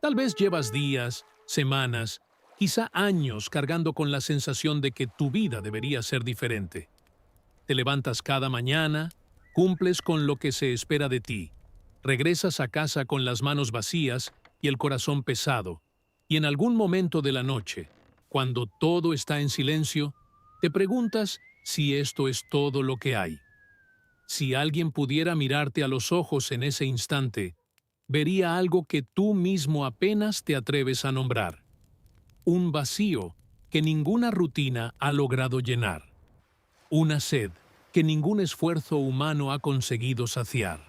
Tal vez llevas días, semanas, quizá años cargando con la sensación de que tu vida debería ser diferente. Te levantas cada mañana, cumples con lo que se espera de ti, regresas a casa con las manos vacías y el corazón pesado, y en algún momento de la noche, cuando todo está en silencio, te preguntas si esto es todo lo que hay. Si alguien pudiera mirarte a los ojos en ese instante, vería algo que tú mismo apenas te atreves a nombrar. Un vacío que ninguna rutina ha logrado llenar. Una sed que ningún esfuerzo humano ha conseguido saciar.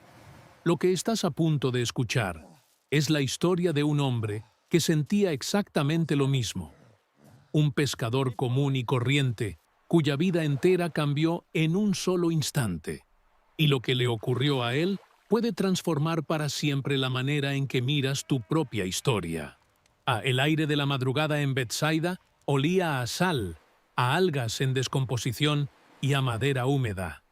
Lo que estás a punto de escuchar es la historia de un hombre que sentía exactamente lo mismo. Un pescador común y corriente, cuya vida entera cambió en un solo instante. Y lo que le ocurrió a él puede transformar para siempre la manera en que miras tu propia historia. El aire de la madrugada en Bethsaida olía a sal, a algas en descomposición y a madera húmeda.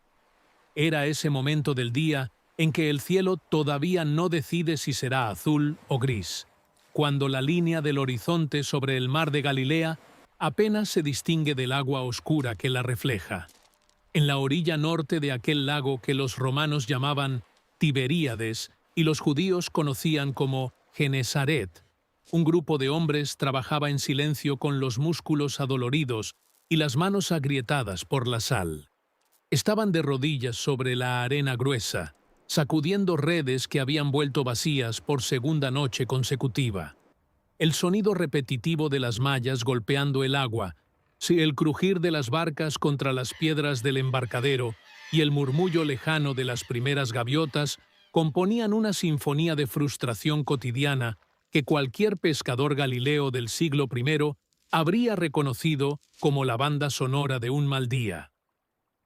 Era ese momento del día en que el cielo todavía no decide si será azul o gris, cuando la línea del horizonte sobre el mar de Galilea apenas se distingue del agua oscura que la refleja. En la orilla norte de aquel lago que los romanos llamaban Tiberíades y los judíos conocían como Genesaret, un grupo de hombres trabajaba en silencio con los músculos adoloridos y las manos agrietadas por la sal. Estaban de rodillas sobre la arena gruesa, sacudiendo redes que habían vuelto vacías por segunda noche consecutiva. El sonido repetitivo de las mallas golpeando el agua, el crujir de las barcas contra las piedras del embarcadero y el murmullo lejano de las primeras gaviotas componían una sinfonía de frustración cotidiana que cualquier pescador galileo del siglo I habría reconocido como la banda sonora de un mal día.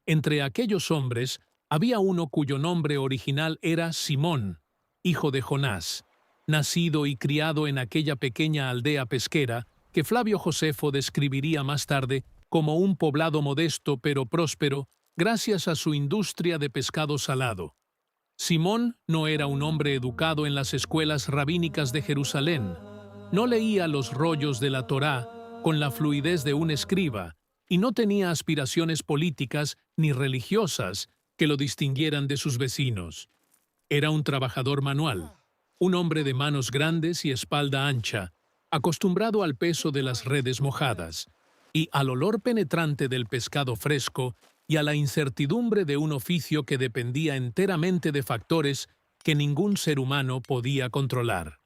Entre aquellos hombres había uno cuyo nombre original era Simón, hijo de Jonás, nacido y criado en aquella pequeña aldea pesquera que Flavio Josefo describiría más tarde como un poblado modesto pero próspero gracias a su industria de pescado salado. Simón no era un hombre educado en las escuelas rabínicas de Jerusalén, no leía los rollos de la Torá con la fluidez de un escriba y no tenía aspiraciones políticas ni religiosas que lo distinguieran de sus vecinos. Era un trabajador manual, un hombre de manos grandes y espalda ancha, acostumbrado al peso de las redes mojadas y al olor penetrante del pescado fresco y a la incertidumbre de un oficio que dependía enteramente de factores que ningún ser humano podía controlar.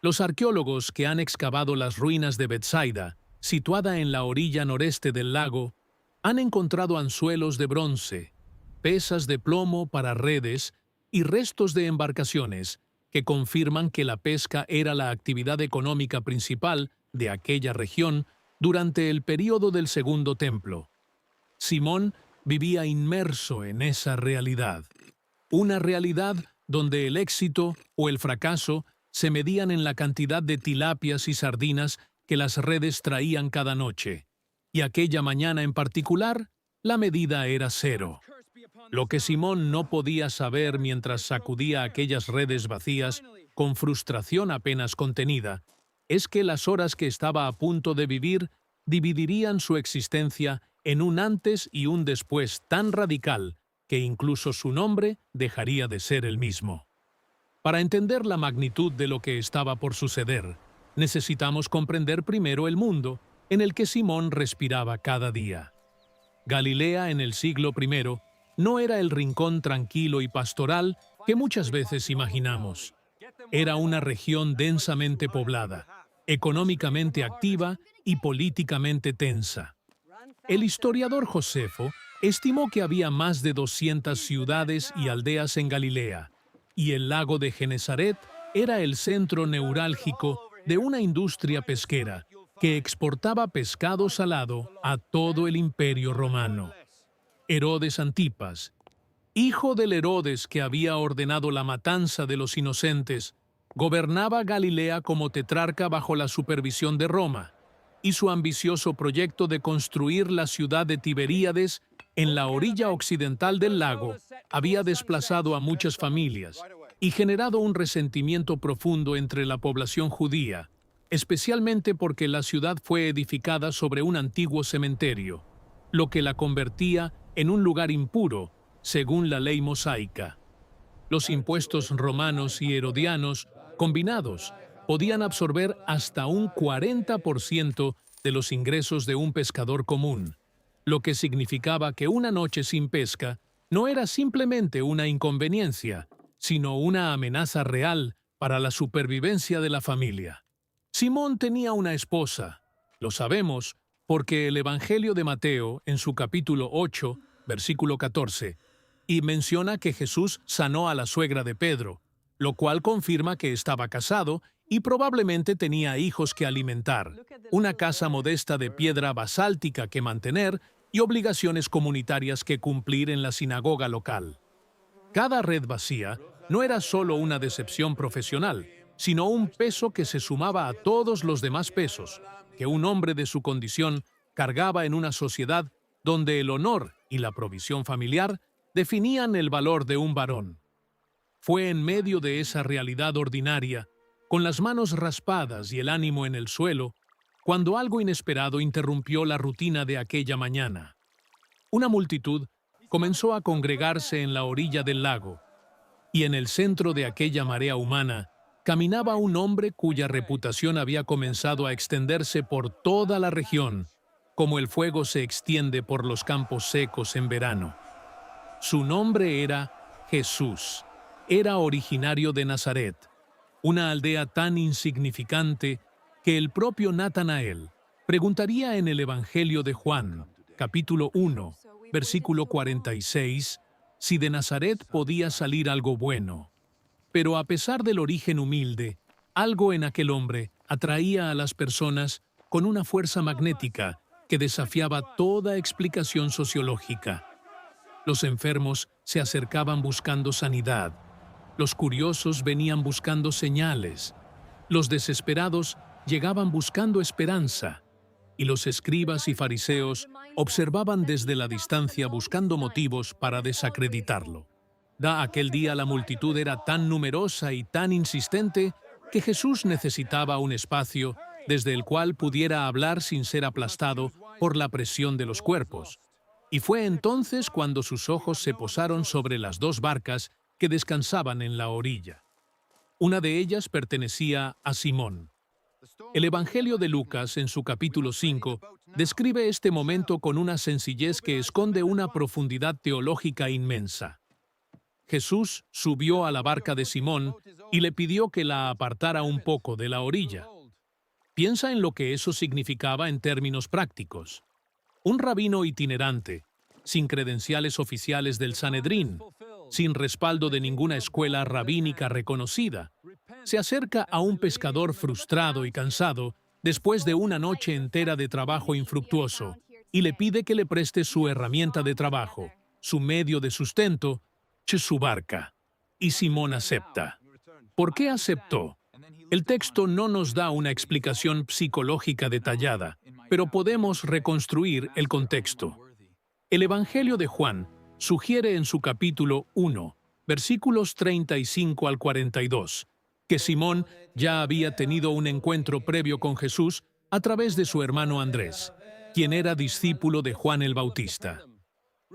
Los arqueólogos que han excavado las ruinas de Bethsaida, situada en la orilla noreste del lago, han encontrado anzuelos de bronce, pesas de plomo para redes y restos de embarcaciones que confirman que la pesca era la actividad económica principal de aquella región durante el período del Segundo Templo. Simón vivía inmerso en esa realidad, una realidad donde el éxito o el fracaso se medían en la cantidad de tilapias y sardinas que las redes traían cada noche, y aquella mañana en particular, la medida era 0. Lo que Simón no podía saber mientras sacudía aquellas redes vacías, con frustración apenas contenida, es que las horas que estaba a punto de vivir dividirían su existencia en un antes y un después tan radical que incluso su nombre dejaría de ser el mismo. Para entender la magnitud de lo que estaba por suceder, necesitamos comprender primero el mundo en el que Simón respiraba cada día. Galilea en el siglo I no era el rincón tranquilo y pastoral que muchas veces imaginamos. Era una región densamente poblada, económicamente activa y políticamente tensa. El historiador Josefo estimó que había más de 200 ciudades y aldeas en Galilea, y el lago de Genesaret era el centro neurálgico de una industria pesquera que exportaba pescado salado a todo el Imperio Romano. Herodes Antipas, hijo del Herodes que había ordenado la matanza de los inocentes, gobernaba Galilea como tetrarca bajo la supervisión de Roma, y su ambicioso proyecto de construir la ciudad de Tiberíades en la orilla occidental del lago había desplazado a muchas familias, y generado un resentimiento profundo entre la población judía, especialmente porque la ciudad fue edificada sobre un antiguo cementerio, lo que la convertía en un lugar impuro, según la ley mosaica. Los impuestos romanos y herodianos, combinados, podían absorber hasta un 40% de los ingresos de un pescador común, lo que significaba que una noche sin pesca no era simplemente una inconveniencia, sino una amenaza real para la supervivencia de la familia. Simón tenía una esposa, lo sabemos, porque el Evangelio de Mateo, en su capítulo 8, versículo 14, y menciona que Jesús sanó a la suegra de Pedro, lo cual confirma que estaba casado y probablemente tenía hijos que alimentar, una casa modesta de piedra basáltica que mantener y obligaciones comunitarias que cumplir en la sinagoga local. Cada red vacía no era solo una decepción profesional, sino un peso que se sumaba a todos los demás pesos que un hombre de su condición cargaba en una sociedad donde el honor y la provisión familiar definían el valor de un varón. Fue en medio de esa realidad ordinaria, con las manos raspadas y el ánimo en el suelo, cuando algo inesperado interrumpió la rutina de aquella mañana. Una multitud comenzó a congregarse en la orilla del lago, y en el centro de aquella marea humana caminaba un hombre cuya reputación había comenzado a extenderse por toda la región, como el fuego se extiende por los campos secos en verano. Su nombre era Jesús. Era originario de Nazaret, una aldea tan insignificante que el propio Natanael preguntaría en el Evangelio de Juan, capítulo 1, versículo 46, si de Nazaret podía salir algo bueno. Pero a pesar del origen humilde, algo en aquel hombre atraía a las personas con una fuerza magnética que desafiaba toda explicación sociológica. Los enfermos se acercaban buscando sanidad. Los curiosos venían buscando señales. Los desesperados llegaban buscando esperanza. Y los escribas y fariseos observaban desde la distancia buscando motivos para desacreditarlo. Aquel día la multitud era tan numerosa y tan insistente que Jesús necesitaba un espacio desde el cual pudiera hablar sin ser aplastado por la presión de los cuerpos. Y fue entonces cuando sus ojos se posaron sobre las dos barcas que descansaban en la orilla. Una de ellas pertenecía a Simón. El Evangelio de Lucas, en su capítulo 5, describe este momento con una sencillez que esconde una profundidad teológica inmensa. Jesús subió a la barca de Simón y le pidió que la apartara un poco de la orilla. Piensa en lo que eso significaba en términos prácticos. Un rabino itinerante, sin credenciales oficiales del Sanedrín, sin respaldo de ninguna escuela rabínica reconocida, se acerca a un pescador frustrado y cansado después de una noche entera de trabajo infructuoso y le pide que le preste su herramienta de trabajo, su medio de sustento, su barca. Y Simón acepta. ¿Por qué aceptó? El texto no nos da una explicación psicológica detallada, pero podemos reconstruir el contexto. El Evangelio de Juan sugiere en su capítulo 1, versículos 35 al 42, que Simón ya había tenido un encuentro previo con Jesús a través de su hermano Andrés, quien era discípulo de Juan el Bautista.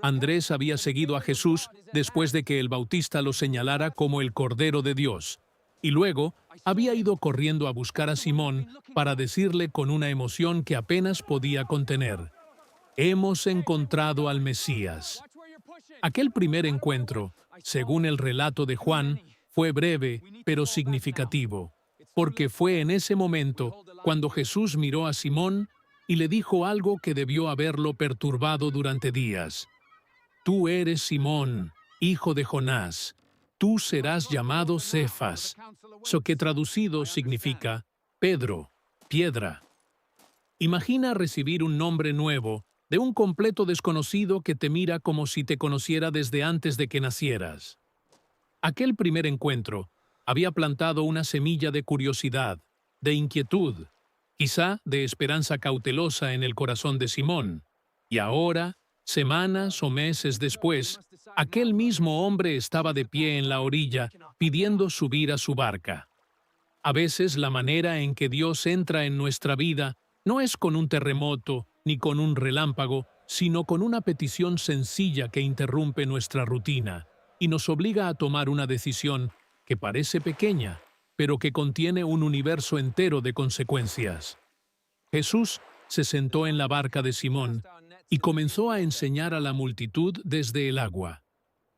Andrés había seguido a Jesús después de que el Bautista lo señalara como el Cordero de Dios, y luego había ido corriendo a buscar a Simón para decirle con una emoción que apenas podía contener: «Hemos encontrado al Mesías». Aquel primer encuentro, según el relato de Juan, fue breve pero significativo, porque fue en ese momento cuando Jesús miró a Simón y le dijo algo que debió haberlo perturbado durante días. «Tú eres Simón, hijo de Jonás. Tú serás llamado Cefas», que traducido significa Pedro, piedra. Imagina recibir un nombre nuevo de un completo desconocido que te mira como si te conociera desde antes de que nacieras. Aquel primer encuentro había plantado una semilla de curiosidad, de inquietud, quizá de esperanza cautelosa en el corazón de Simón. Y ahora, semanas o meses después, aquel mismo hombre estaba de pie en la orilla, pidiendo subir a su barca. A veces la manera en que Dios entra en nuestra vida no es con un terremoto ni con un relámpago, sino con una petición sencilla que interrumpe nuestra rutina y nos obliga a tomar una decisión que parece pequeña, pero que contiene un universo entero de consecuencias. Jesús se sentó en la barca de Simón y comenzó a enseñar a la multitud desde el agua.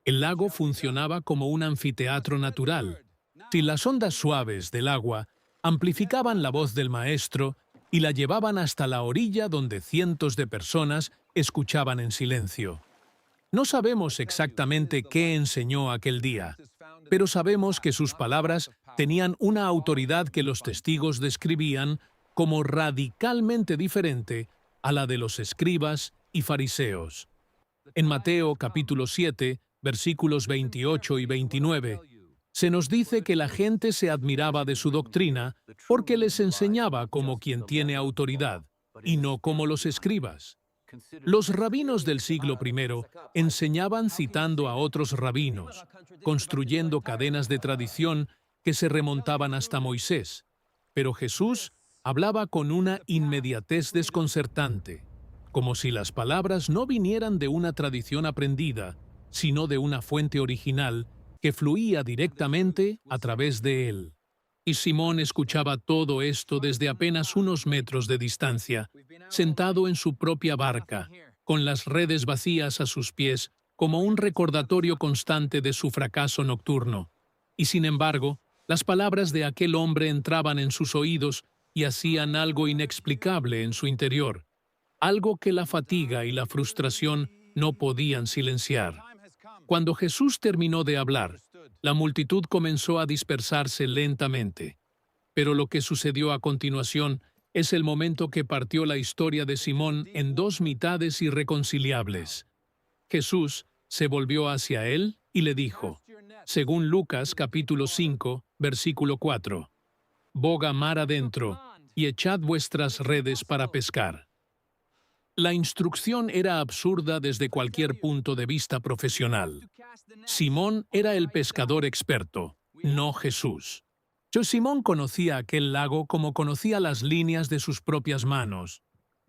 El lago funcionaba como un anfiteatro natural. Si las ondas suaves del agua amplificaban la voz del maestro y la llevaban hasta la orilla donde cientos de personas escuchaban en silencio. No sabemos exactamente qué enseñó aquel día, pero sabemos que sus palabras tenían una autoridad que los testigos describían como radicalmente diferente a la de los escribas y fariseos. En Mateo capítulo 7, versículos 28 y 29, se nos dice que la gente se admiraba de su doctrina porque les enseñaba como quien tiene autoridad, y no como los escribas. Los rabinos del siglo I enseñaban citando a otros rabinos, construyendo cadenas de tradición que se remontaban hasta Moisés. Pero Jesús hablaba con una inmediatez desconcertante, como si las palabras no vinieran de una tradición aprendida, sino de una fuente original que fluía directamente a través de él. Y Simón escuchaba todo esto desde apenas unos metros de distancia, sentado en su propia barca, con las redes vacías a sus pies, como un recordatorio constante de su fracaso nocturno. Y sin embargo, las palabras de aquel hombre entraban en sus oídos y hacían algo inexplicable en su interior, algo que la fatiga y la frustración no podían silenciar. Cuando Jesús terminó de hablar, la multitud comenzó a dispersarse lentamente. Pero lo que sucedió a continuación es el momento que partió la historia de Simón en dos mitades irreconciliables. Jesús se volvió hacia él y le dijo, según Lucas capítulo 5, versículo 4, «Boga mar adentro y echad vuestras redes para pescar». La instrucción era absurda desde cualquier punto de vista profesional. Simón era el pescador experto, no Jesús. Simón conocía aquel lago como conocía las líneas de sus propias manos.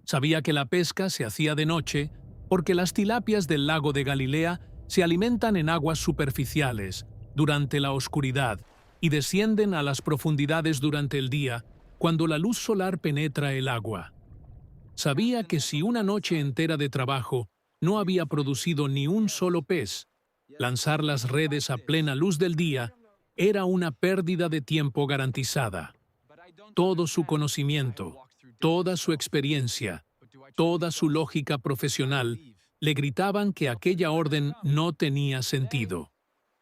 Sabía que la pesca se hacía de noche porque las tilapias del lago de Galilea se alimentan en aguas superficiales durante la oscuridad y descienden a las profundidades durante el día cuando la luz solar penetra el agua. Sabía que si una noche entera de trabajo no había producido ni un solo pez, lanzar las redes a plena luz del día era una pérdida de tiempo garantizada. Todo su conocimiento, toda su experiencia, toda su lógica profesional le gritaban que aquella orden no tenía sentido.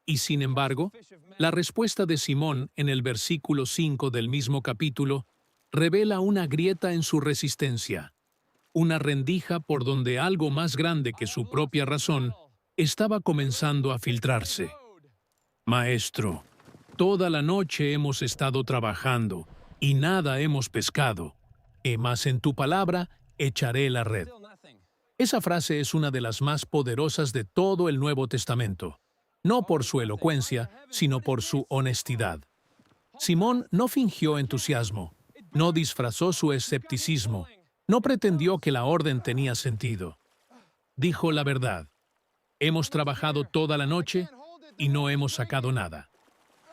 Y sin embargo, la respuesta de Simón en el versículo 5 del mismo capítulo revela una grieta en su resistencia, una rendija por donde algo más grande que su propia razón estaba comenzando a filtrarse. «Maestro, toda la noche hemos estado trabajando y nada hemos pescado, mas en tu palabra echaré la red». Esa frase es una de las más poderosas de todo el Nuevo Testamento, no por su elocuencia, sino por su honestidad. Simón no fingió entusiasmo, no disfrazó su escepticismo, no pretendió que la orden tenía sentido. Dijo la verdad. Hemos trabajado toda la noche y no hemos sacado nada.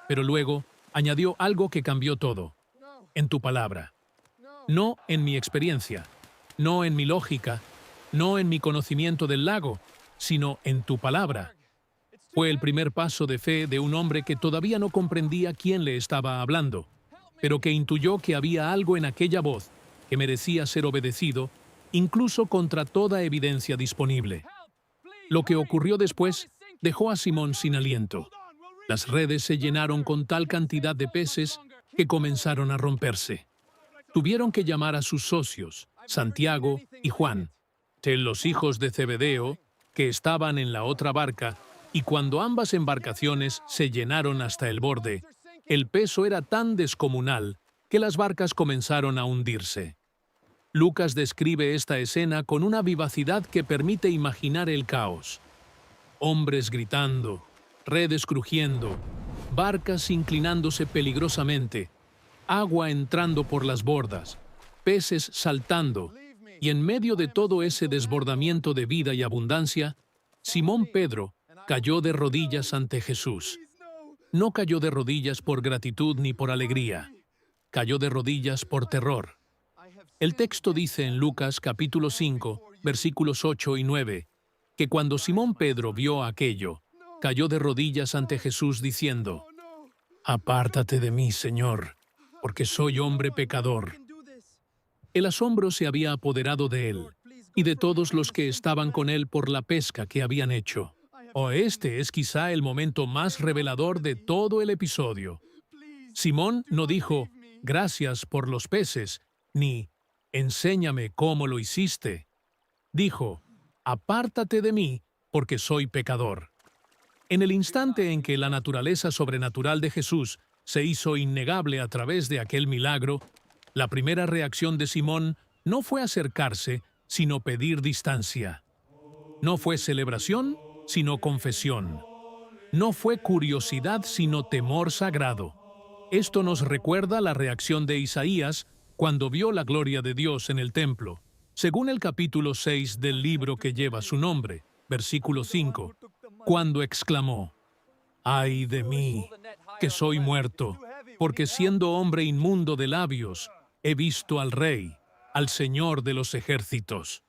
Pero luego añadió algo que cambió todo. En tu palabra. No en mi experiencia, no en mi lógica, no en mi conocimiento del lago, sino en tu palabra. Fue el primer paso de fe de un hombre que todavía no comprendía quién le estaba hablando, pero que intuyó que había algo en aquella voz que merecía ser obedecido, incluso contra toda evidencia disponible. Lo que ocurrió después dejó a Simón sin aliento. Las redes se llenaron con tal cantidad de peces que comenzaron a romperse. Tuvieron que llamar a sus socios, Santiago y Juan, los hijos de Zebedeo, que estaban en la otra barca, y cuando ambas embarcaciones se llenaron hasta el borde, el peso era tan descomunal que las barcas comenzaron a hundirse. Lucas describe esta escena con una vivacidad que permite imaginar el caos. Hombres gritando, redes crujiendo, barcas inclinándose peligrosamente, agua entrando por las bordas, peces saltando, y en medio de todo ese desbordamiento de vida y abundancia, Simón Pedro cayó de rodillas ante Jesús. No cayó de rodillas por gratitud ni por alegría, cayó de rodillas por terror. El texto dice en Lucas capítulo 5, versículos 8 y 9, que cuando Simón Pedro vio aquello, cayó de rodillas ante Jesús diciendo: «Apártate de mí, Señor, porque soy hombre pecador». El asombro se había apoderado de él y de todos los que estaban con él por la pesca que habían hecho. Este es quizá el momento más revelador de todo el episodio. Simón no dijo: «Gracias por los peces», ni «Enséñame cómo lo hiciste». Dijo: «Apártate de mí, porque soy pecador». En el instante en que la naturaleza sobrenatural de Jesús se hizo innegable a través de aquel milagro, la primera reacción de Simón no fue acercarse, sino pedir distancia. No fue celebración, sino confesión. No fue curiosidad, sino temor sagrado. Esto nos recuerda la reacción de Isaías cuando vio la gloria de Dios en el templo. Según el capítulo 6 del libro que lleva su nombre, versículo 5, cuando exclamó: «¡Ay de mí, que soy muerto, porque siendo hombre inmundo de labios, he visto al Rey, al Señor de los ejércitos».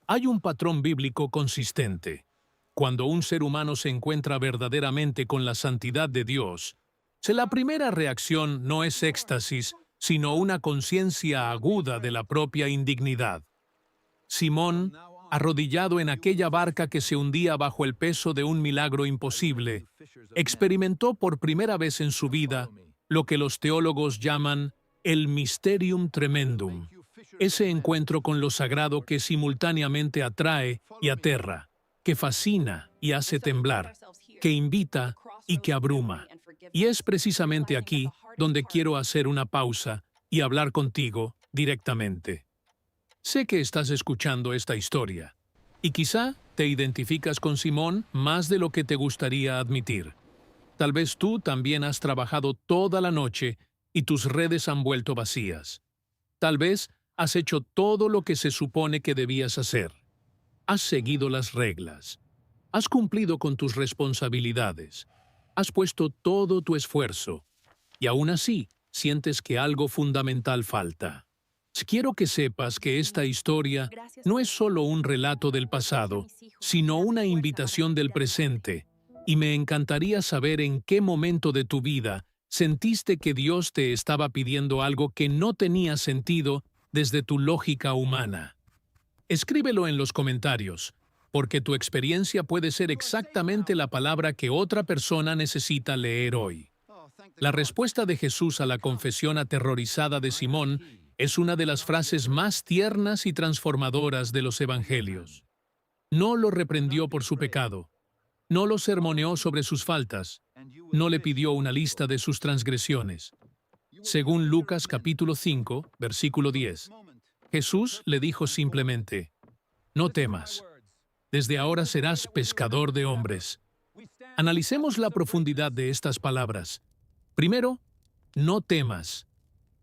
Hay un patrón bíblico consistente. Cuando un ser humano se encuentra verdaderamente con la santidad de Dios, la primera reacción no es éxtasis, sino una conciencia aguda de la propia indignidad. Simón, arrodillado en aquella barca que se hundía bajo el peso de un milagro imposible, experimentó por primera vez en su vida lo que los teólogos llaman el mysterium tremendum, ese encuentro con lo sagrado que simultáneamente atrae y aterra, que fascina y hace temblar, que invita y que abruma. Y es precisamente aquí donde quiero hacer una pausa y hablar contigo directamente. Sé que estás escuchando esta historia, y quizá te identificas con Simón más de lo que te gustaría admitir. Tal vez tú también has trabajado toda la noche y tus redes han vuelto vacías. Tal vez has hecho todo lo que se supone que debías hacer. Has seguido las reglas. Has cumplido con tus responsabilidades. Has puesto todo tu esfuerzo. Y aún así, sientes que algo fundamental falta. Quiero que sepas que esta historia no es solo un relato del pasado, sino una invitación del presente, y me encantaría saber en qué momento de tu vida sentiste que Dios te estaba pidiendo algo que no tenía sentido desde tu lógica humana. Escríbelo en los comentarios, porque tu experiencia puede ser exactamente la palabra que otra persona necesita leer hoy. La respuesta de Jesús a la confesión aterrorizada de Simón es una de las frases más tiernas y transformadoras de los evangelios. No lo reprendió por su pecado, no lo sermoneó sobre sus faltas, no le pidió una lista de sus transgresiones. Según Lucas capítulo 5, versículo 10, Jesús le dijo simplemente: «No temas, desde ahora serás pescador de hombres». Analicemos la profundidad de estas palabras. Primero, no temas.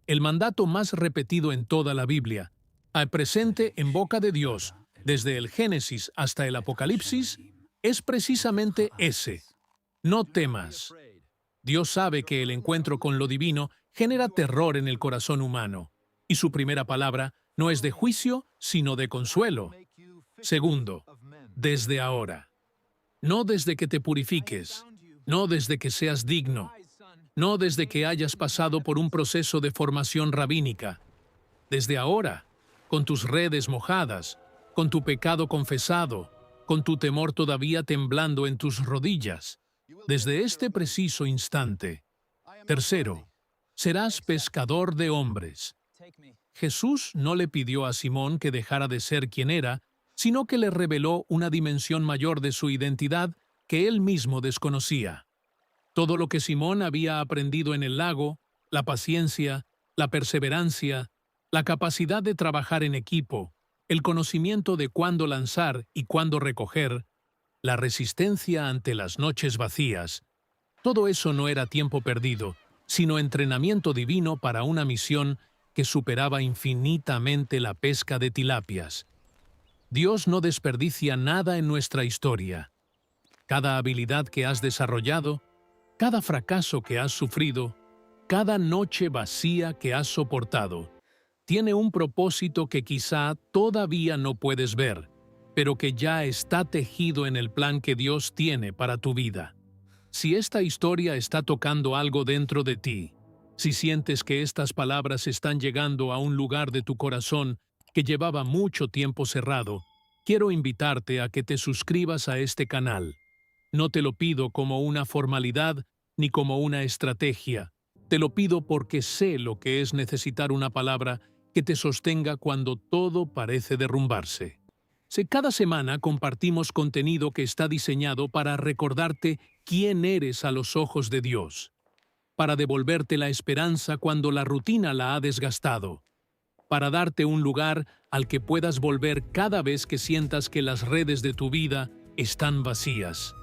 El mandato más repetido en toda la Biblia, al presente en boca de Dios, desde el Génesis hasta el Apocalipsis, es precisamente ese: no temas. Dios sabe que el encuentro con lo divino genera terror en el corazón humano, y su primera palabra no es de juicio, sino de consuelo. Segundo, desde ahora. No desde que te purifiques, no desde que seas digno, no desde que hayas pasado por un proceso de formación rabínica. Desde ahora, con tus redes mojadas, con tu pecado confesado, con tu temor todavía temblando en tus rodillas, desde este preciso instante. Tercero, serás pescador de hombres. Jesús no le pidió a Simón que dejara de ser quien era, sino que le reveló una dimensión mayor de su identidad que él mismo desconocía. Todo lo que Simón había aprendido en el lago, la paciencia, la perseverancia, la capacidad de trabajar en equipo, el conocimiento de cuándo lanzar y cuándo recoger, la resistencia ante las noches vacías, Todo eso no era tiempo perdido, sino entrenamiento divino para una misión que superaba infinitamente la pesca de tilapias. Dios no desperdicia nada en nuestra historia. Cada habilidad que has desarrollado, cada fracaso que has sufrido, cada noche vacía que has soportado, tiene un propósito que quizá todavía no puedes ver, pero que ya está tejido en el plan que Dios tiene para tu vida. Si esta historia está tocando algo dentro de ti, si sientes que estas palabras están llegando a un lugar de tu corazón que llevaba mucho tiempo cerrado, quiero invitarte a que te suscribas a este canal. No te lo pido como una formalidad ni como una estrategia. Te lo pido porque sé lo que es necesitar una palabra que te sostenga cuando todo parece derrumbarse. Cada semana compartimos contenido que está diseñado para recordarte quién eres a los ojos de Dios, para devolverte la esperanza cuando la rutina la ha desgastado, para darte un lugar al que puedas volver cada vez que sientas que las redes de tu vida están vacías.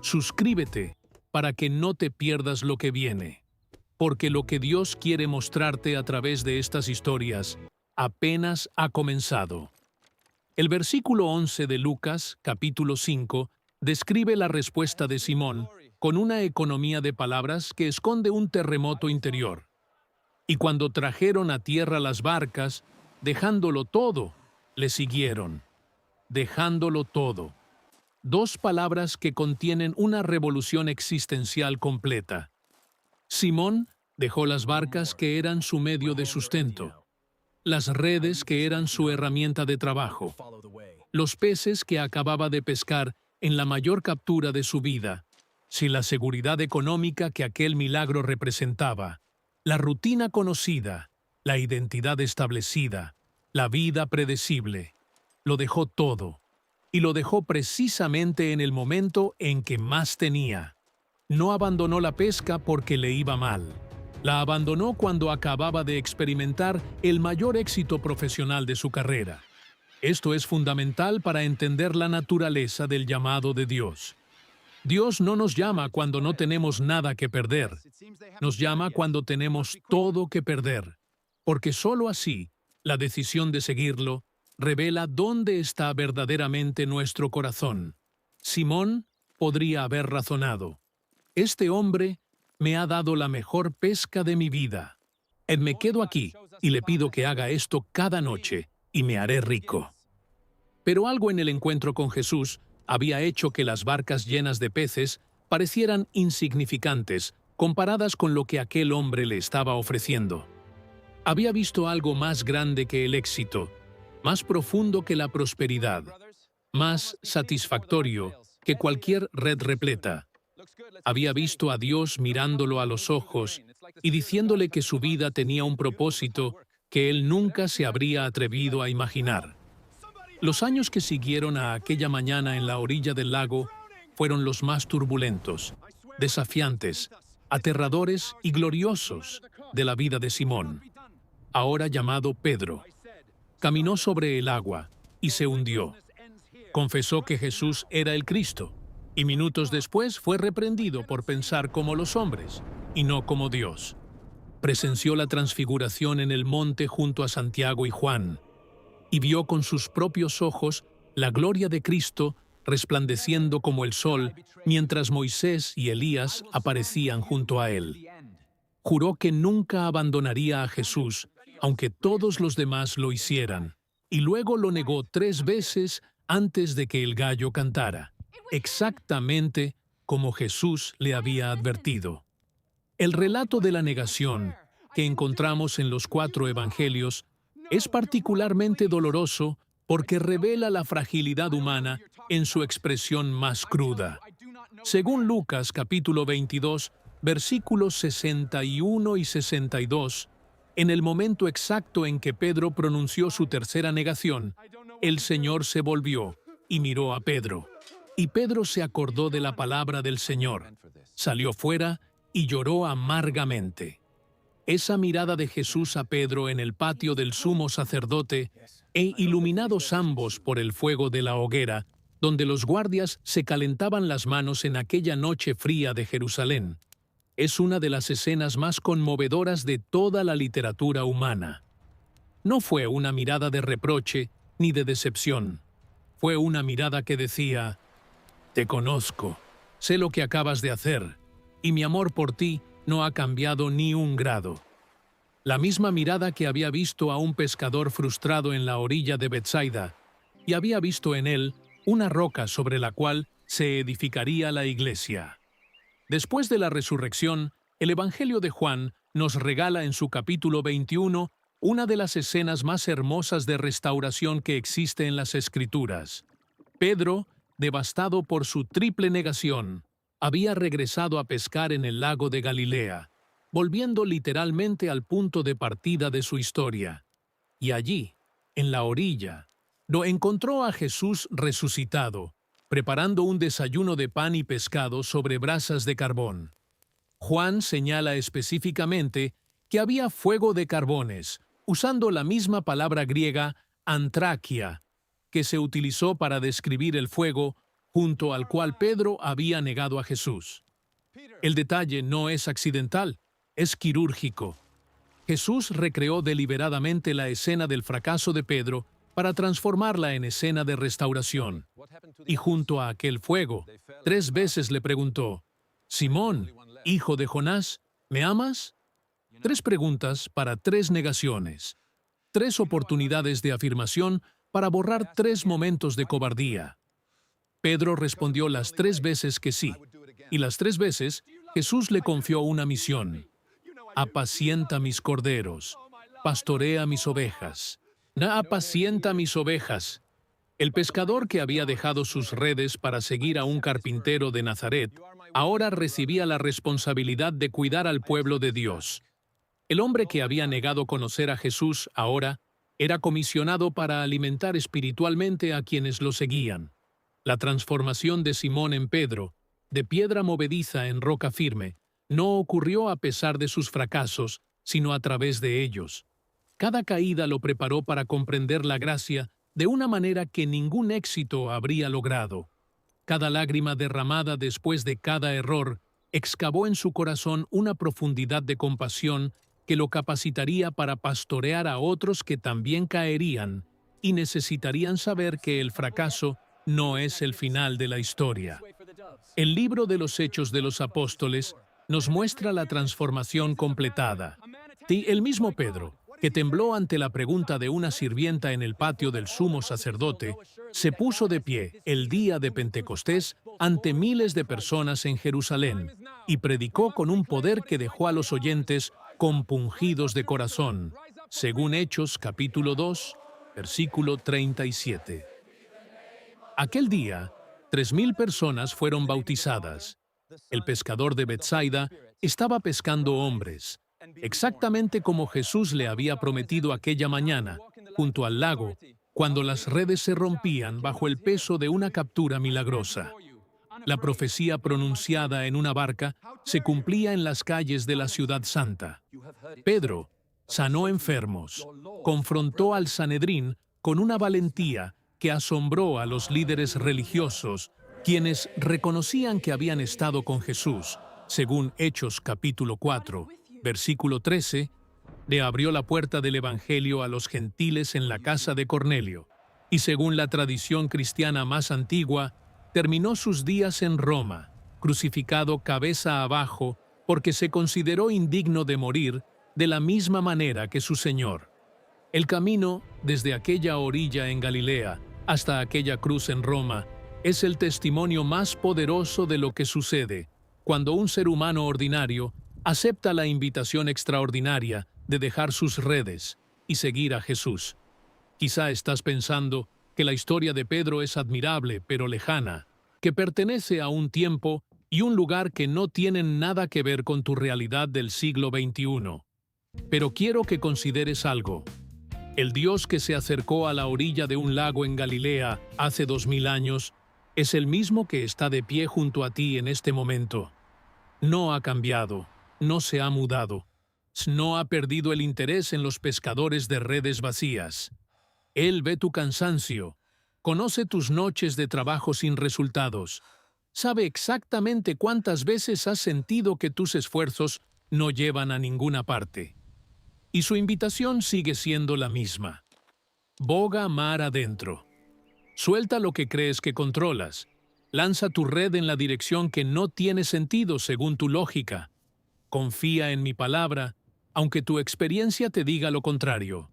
Suscríbete para que no te pierdas lo que viene, porque lo que Dios quiere mostrarte a través de estas historias apenas ha comenzado. El versículo 11 de Lucas, capítulo 5, describe la respuesta de Simón con una economía de palabras que esconde un terremoto interior. Y cuando trajeron a tierra las barcas, dejándolo todo, le siguieron. Dejándolo todo. Dos palabras que contienen una revolución existencial completa. Simón dejó las barcas que eran su medio de sustento, las redes que eran su herramienta de trabajo, los peces que acababa de pescar en la mayor captura de su vida, sin la seguridad económica que aquel milagro representaba, la rutina conocida, la identidad establecida, la vida predecible. Lo dejó todo, y lo dejó precisamente en el momento en que más tenía. No abandonó la pesca porque le iba mal. La abandonó cuando acababa de experimentar el mayor éxito profesional de su carrera. Esto es fundamental para entender la naturaleza del llamado de Dios. Dios no nos llama cuando no tenemos nada que perder. Nos llama cuando tenemos todo que perder, porque sólo así, la decisión de seguirlo revela dónde está verdaderamente nuestro corazón. Simón podría haber razonado: este hombre me ha dado la mejor pesca de mi vida. Me quedo aquí y le pido que haga esto cada noche y me haré rico. Pero algo en el encuentro con Jesús había hecho que las barcas llenas de peces parecieran insignificantes comparadas con lo que aquel hombre le estaba ofreciendo. Había visto algo más grande que el éxito, más profundo que la prosperidad, más satisfactorio que cualquier red repleta. Había visto a Dios mirándolo a los ojos y diciéndole que su vida tenía un propósito que él nunca se habría atrevido a imaginar. Los años que siguieron a aquella mañana en la orilla del lago fueron los más turbulentos, desafiantes, aterradores y gloriosos de la vida de Simón, ahora llamado Pedro. Caminó sobre el agua y se hundió. Confesó que Jesús era el Cristo, y minutos después fue reprendido por pensar como los hombres y no como Dios. Presenció la transfiguración en el monte junto a Santiago y Juan, y vio con sus propios ojos la gloria de Cristo resplandeciendo como el sol, mientras Moisés y Elías aparecían junto a él. Juró que nunca abandonaría a Jesús, aunque todos los demás lo hicieran, y luego lo negó 3 veces antes de que el gallo cantara, exactamente como Jesús le había advertido. El relato de la negación que encontramos en los 4 evangelios es particularmente doloroso porque revela la fragilidad humana en su expresión más cruda. Según Lucas capítulo 22, versículos 61 y 62, en el momento exacto en que Pedro pronunció su tercera negación, el Señor se volvió y miró a Pedro. Y Pedro se acordó de la palabra del Señor, salió fuera y lloró amargamente. Esa mirada de Jesús a Pedro en el patio del sumo sacerdote, iluminados ambos por el fuego de la hoguera, donde los guardias se calentaban las manos en aquella noche fría de Jerusalén, es una de las escenas más conmovedoras de toda la literatura humana. No fue una mirada de reproche ni de decepción. Fue una mirada que decía: «Te conozco, sé lo que acabas de hacer, y mi amor por ti no ha cambiado ni un grado». La misma mirada que había visto a un pescador frustrado en la orilla de Betsaida, y había visto en él una roca sobre la cual se edificaría la iglesia. Después de la resurrección, el Evangelio de Juan nos regala en su capítulo 21 una de las escenas más hermosas de restauración que existe en las Escrituras. Pedro, devastado por su triple negación, había regresado a pescar en el lago de Galilea, volviendo literalmente al punto de partida de su historia. Y allí, en la orilla, lo encontró a Jesús resucitado, preparando un desayuno de pan y pescado sobre brasas de carbón. Juan señala específicamente que había fuego de carbones, usando la misma palabra griega antraquia, que se utilizó para describir el fuego junto al cual Pedro había negado a Jesús. El detalle no es accidental, es quirúrgico. Jesús recreó deliberadamente la escena del fracaso de Pedro para transformarla en escena de restauración. Y junto a aquel fuego, 3 veces le preguntó: «Simón, hijo de Jonás, ¿me amas?». 3 preguntas para 3 negaciones. 3 oportunidades de afirmación para borrar 3 momentos de cobardía. Pedro respondió las 3 veces que sí, y las 3 veces Jesús le confió una misión: «Apacienta mis corderos, pastorea mis ovejas». «Apacienta mis ovejas». El pescador que había dejado sus redes para seguir a un carpintero de Nazaret, ahora recibía la responsabilidad de cuidar al pueblo de Dios. El hombre que había negado conocer a Jesús ahora era comisionado para alimentar espiritualmente a quienes lo seguían. La transformación de Simón en Pedro, de piedra movediza en roca firme, no ocurrió a pesar de sus fracasos, sino a través de ellos. Cada caída lo preparó para comprender la gracia de una manera que ningún éxito habría logrado. Cada lágrima derramada después de cada error excavó en su corazón una profundidad de compasión que lo capacitaría para pastorear a otros que también caerían y necesitarían saber que el fracaso no es el final de la historia. El libro de los Hechos de los Apóstoles nos muestra la transformación completada. El mismo Pedro, que tembló ante la pregunta de una sirvienta en el patio del sumo sacerdote, se puso de pie el día de Pentecostés ante miles de personas en Jerusalén y predicó con un poder que dejó a los oyentes compungidos de corazón, según Hechos capítulo 2, versículo 37. Aquel día, 3,000 personas fueron bautizadas. El pescador de Betsaida estaba pescando hombres, exactamente como Jesús le había prometido aquella mañana, junto al lago, cuando las redes se rompían bajo el peso de una captura milagrosa. La profecía pronunciada en una barca se cumplía en las calles de la ciudad santa. Pedro sanó enfermos, confrontó al Sanedrín con una valentía que asombró a los líderes religiosos, quienes reconocían que habían estado con Jesús, según Hechos capítulo 4, versículo 13, le abrió la puerta del Evangelio a los gentiles en la casa de Cornelio, y según la tradición cristiana más antigua, terminó sus días en Roma, crucificado cabeza abajo porque se consideró indigno de morir de la misma manera que su Señor. El camino desde aquella orilla en Galilea hasta aquella cruz en Roma es el testimonio más poderoso de lo que sucede cuando un ser humano ordinario acepta la invitación extraordinaria de dejar sus redes y seguir a Jesús. Quizá estás pensando que la historia de Pedro es admirable pero lejana, que pertenece a un tiempo y un lugar que no tienen nada que ver con tu realidad del siglo XXI. Pero quiero que consideres algo. El Dios que se acercó a la orilla de un lago en Galilea hace 2000 años es el mismo que está de pie junto a ti en este momento. No ha cambiado, no se ha mudado, no ha perdido el interés en los pescadores de redes vacías. Él ve tu cansancio, Conoce tus noches de trabajo sin resultados. Sabe exactamente cuántas veces has sentido que tus esfuerzos no llevan a ninguna parte. Y su invitación sigue siendo la misma. Boga mar adentro. Suelta lo que crees que controlas. Lanza tu red en la dirección que no tiene sentido según tu lógica. Confía en mi palabra, aunque tu experiencia te diga lo contrario.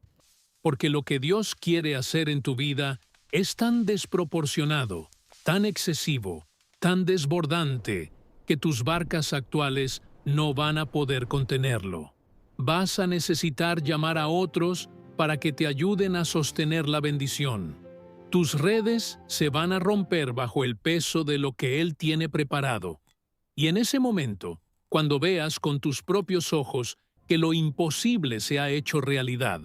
Porque lo que Dios quiere hacer en tu vida es tan desproporcionado, tan excesivo, tan desbordante, que tus barcas actuales no van a poder contenerlo. Vas a necesitar llamar a otros para que te ayuden a sostener la bendición. Tus redes se van a romper bajo el peso de lo que Él tiene preparado. Y en ese momento, cuando veas con tus propios ojos que lo imposible se ha hecho realidad,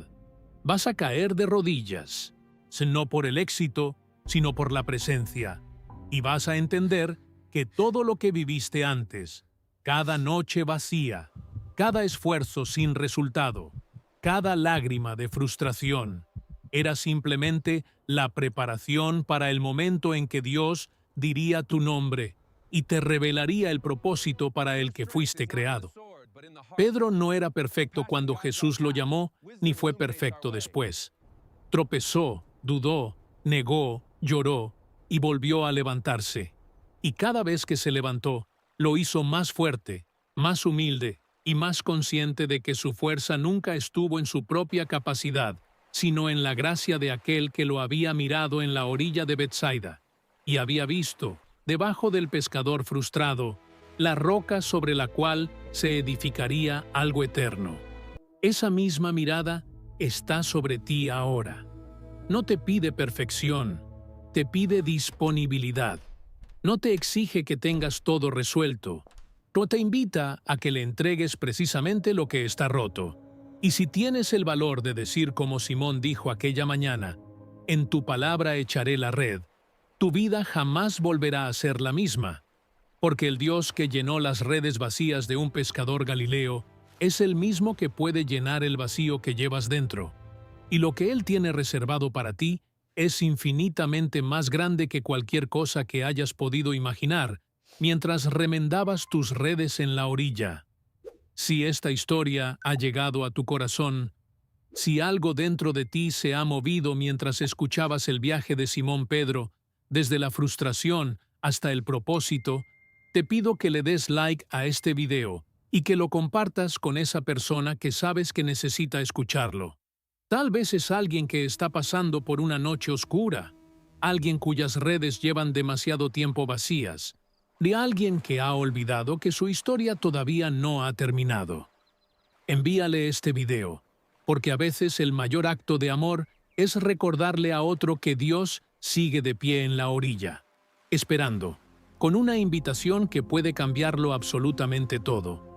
vas a caer de rodillas, no por el éxito, sino por la presencia. Y vas a entender que todo lo que viviste antes, cada noche vacía, cada esfuerzo sin resultado, cada lágrima de frustración, era simplemente la preparación para el momento en que Dios diría tu nombre y te revelaría el propósito para el que fuiste creado. Pedro no era perfecto cuando Jesús lo llamó, ni fue perfecto después. Tropezó, dudó, negó, lloró y volvió a levantarse. Y cada vez que se levantó, lo hizo más fuerte, más humilde y más consciente de que su fuerza nunca estuvo en su propia capacidad, sino en la gracia de aquel que lo había mirado en la orilla de Betsaida y había visto, debajo del pescador frustrado, la roca sobre la cual se edificaría algo eterno. Esa misma mirada está sobre ti ahora. No te pide perfección, te pide disponibilidad. No te exige que tengas todo resuelto, no te invita a que le entregues precisamente lo que está roto. Y si tienes el valor de decir como Simón dijo aquella mañana, en tu palabra echaré la red, tu vida jamás volverá a ser la misma, porque el Dios que llenó las redes vacías de un pescador galileo es el mismo que puede llenar el vacío que llevas dentro. Y lo que Él tiene reservado para ti es infinitamente más grande que cualquier cosa que hayas podido imaginar mientras remendabas tus redes en la orilla. Si esta historia ha llegado a tu corazón, si algo dentro de ti se ha movido mientras escuchabas el viaje de Simón Pedro, desde la frustración hasta el propósito, te pido que le des like a este video y que lo compartas con esa persona que sabes que necesita escucharlo. Tal vez es alguien que está pasando por una noche oscura, alguien cuyas redes llevan demasiado tiempo vacías, de alguien que ha olvidado que su historia todavía no ha terminado. Envíale este video, porque a veces el mayor acto de amor es recordarle a otro que Dios sigue de pie en la orilla, esperando, con una invitación que puede cambiarlo absolutamente todo.